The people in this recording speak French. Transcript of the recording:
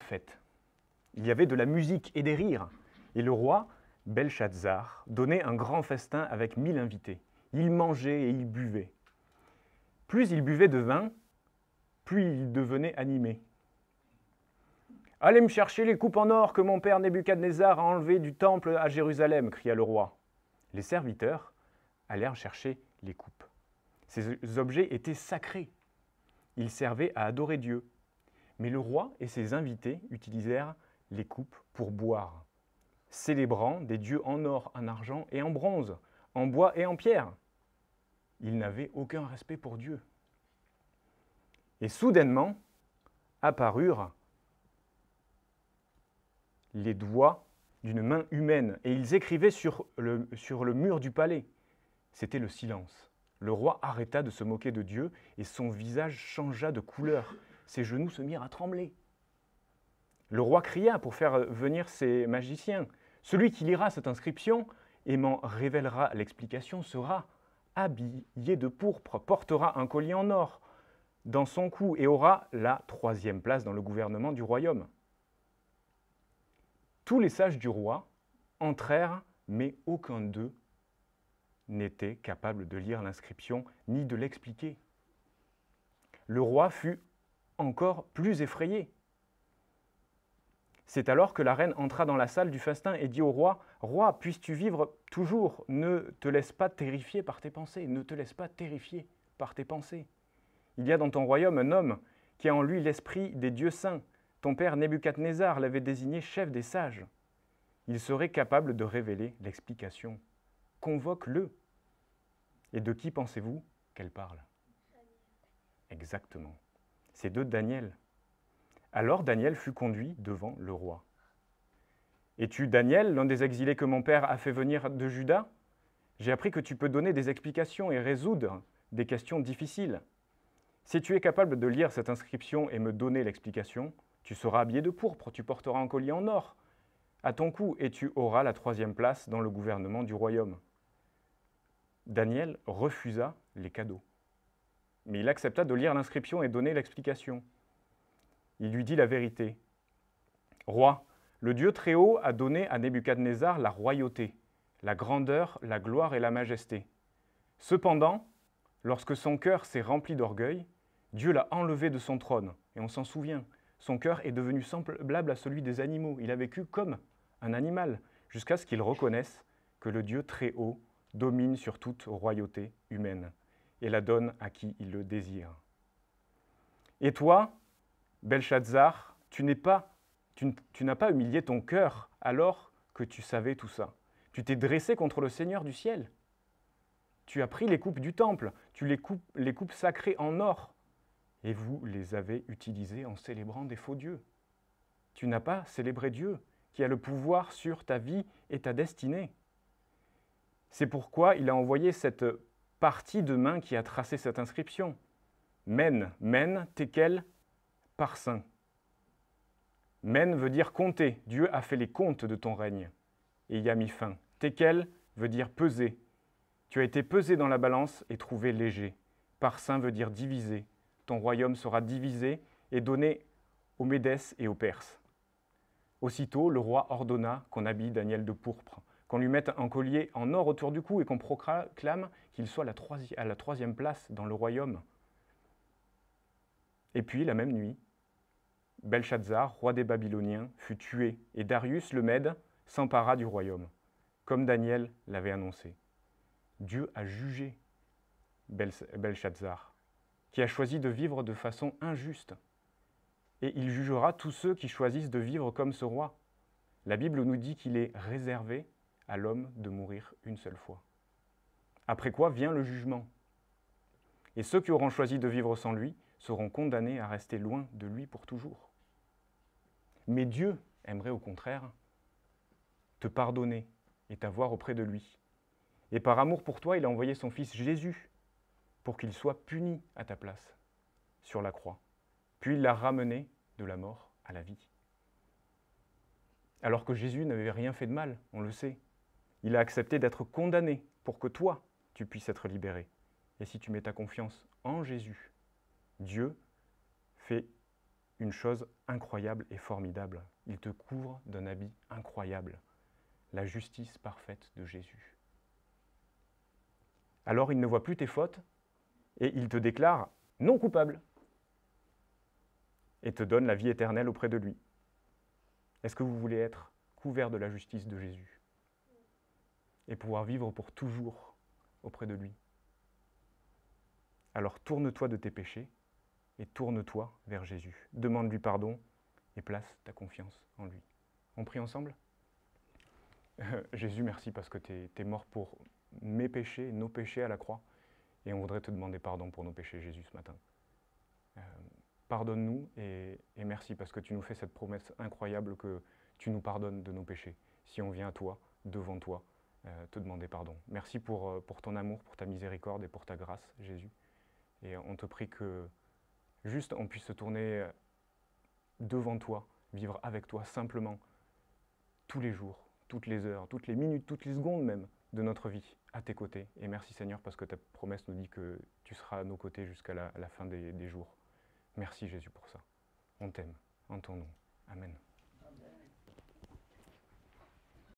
fête. Il y avait de la musique et des rires. Et le roi, Belshazzar, donnait un grand festin avec 1000 invités. Il mangeait et il buvait. Plus il buvait de vin, plus il devenait animé. « Allez me chercher les coupes en or que mon père Nebuchadnezzar a enlevées du temple à Jérusalem » cria le roi. Les serviteurs allèrent chercher les coupes. Ces objets étaient sacrés. Ils servaient à adorer Dieu. Mais le roi et ses invités utilisèrent les coupes pour boire, célébrant des dieux en or, en argent et en bronze, en bois et en pierre. Ils n'avaient aucun respect pour Dieu. Et soudainement apparurent les doigts d'une main humaine, et ils écrivaient sur le mur du palais. C'était le silence. Le roi arrêta de se moquer de Dieu, et son visage changea de couleur. Ses genoux se mirent à trembler. Le roi cria pour faire venir ses magiciens. Celui qui lira cette inscription et m'en révélera l'explication sera habillé de pourpre, portera un collier en or dans son cou et aura la 3e place dans le gouvernement du royaume. Tous les sages du roi entrèrent, mais aucun d'eux n'était capable de lire l'inscription ni de l'expliquer. Le roi fut encore plus effrayé. C'est alors que la reine entra dans la salle du festin et dit au roi, « Roi, puisses-tu vivre toujours, ne te laisse pas terrifier par tes pensées, ne te laisse pas terrifier par tes pensées. Il y a dans ton royaume un homme qui a en lui l'esprit des dieux saints. Ton père Nebuchadnezzar l'avait désigné chef des sages. Il serait capable de révéler l'explication. Convoque-le. Et de qui pensez-vous qu'elle parle? Exactement. C'est de Daniel. Alors Daniel fut conduit devant le roi. « Es-tu Daniel, l'un des exilés que mon père a fait venir de Juda? J'ai appris que tu peux donner des explications et résoudre des questions difficiles. Si tu es capable de lire cette inscription et me donner l'explication, tu seras habillé de pourpre, tu porteras un collier en or à ton cou et tu auras la 3e place dans le gouvernement du royaume. » Daniel refusa les cadeaux. Mais il accepta de lire l'inscription et donner l'explication. Il lui dit la vérité. « Roi, le Dieu Très-Haut a donné à Nebuchadnezzar la royauté, la grandeur, la gloire et la majesté. Cependant, lorsque son cœur s'est rempli d'orgueil, Dieu l'a enlevé de son trône, et on s'en souvient. Son cœur est devenu semblable à celui des animaux. Il a vécu comme un animal, jusqu'à ce qu'il reconnaisse que le Dieu Très-Haut domine sur toute royauté humaine et la donne à qui il le désire. Et toi, Belshazzar, tu n'as pas humilié ton cœur alors que tu savais tout ça. Tu t'es dressé contre le Seigneur du ciel. Tu as pris les coupes du temple, les coupes sacrées en or, et vous les avez utilisées en célébrant des faux dieux. Tu n'as pas célébré Dieu, qui a le pouvoir sur ta vie et ta destinée. C'est pourquoi il a envoyé cette partie de main qui a tracé cette inscription. Men, tekel, parsin. Men veut dire compter. Dieu a fait les comptes de ton règne et y a mis fin. Tekel veut dire peser. Tu as été pesé dans la balance et trouvé léger. Parsin veut dire diviser. Ton royaume sera divisé et donné aux Médès et aux Perses. Aussitôt, le roi ordonna qu'on habille Daniel de pourpre, qu'on lui mette un collier en or autour du cou et qu'on proclame qu'il soit à la 3e place dans le royaume. Et puis, la même nuit, Belshazzar, roi des Babyloniens, fut tué et Darius le Mède s'empara du royaume, comme Daniel l'avait annoncé. Dieu a jugé Belshazzar, qui a choisi de vivre de façon injuste. Et il jugera tous ceux qui choisissent de vivre comme ce roi. La Bible nous dit qu'il est réservé à l'homme de mourir une seule fois. Après quoi vient le jugement. Et ceux qui auront choisi de vivre sans lui seront condamnés à rester loin de lui pour toujours. Mais Dieu aimerait au contraire te pardonner et t'avoir auprès de lui. Et par amour pour toi, il a envoyé son fils Jésus pour qu'il soit puni à ta place sur la croix. Puis il l'a ramené de la mort à la vie. Alors que Jésus n'avait rien fait de mal, on le sait. Il a accepté d'être condamné pour que toi, tu puisses être libéré. Et si tu mets ta confiance en Jésus, Dieu fait une chose incroyable et formidable. Il te couvre d'un habit incroyable, la justice parfaite de Jésus. Alors il ne voit plus tes fautes et il te déclare non coupable et te donne la vie éternelle auprès de lui. Est-ce que vous voulez être couvert de la justice de Jésus et pouvoir vivre pour toujours auprès de lui? Alors tourne-toi de tes péchés et tourne-toi vers Jésus. Demande-lui pardon et place ta confiance en lui. On prie ensemble? Jésus, merci parce que tu es mort pour mes péchés, nos péchés à la croix. Et on voudrait te demander pardon pour nos péchés, Jésus, ce matin. Pardonne-nous et merci parce que tu nous fais cette promesse incroyable que tu nous pardonnes de nos péchés. Si on vient à toi, devant toi, te demander pardon. Merci pour ton amour, pour ta miséricorde et pour ta grâce, Jésus. Et on te prie que juste on puisse se tourner devant toi, vivre avec toi simplement, tous les jours, toutes les heures, toutes les minutes, toutes les secondes même de notre vie, à tes côtés. Et merci Seigneur parce que ta promesse nous dit que tu seras à nos côtés jusqu'à la fin des jours. Merci Jésus pour ça. On t'aime, en ton nom. Amen. Amen.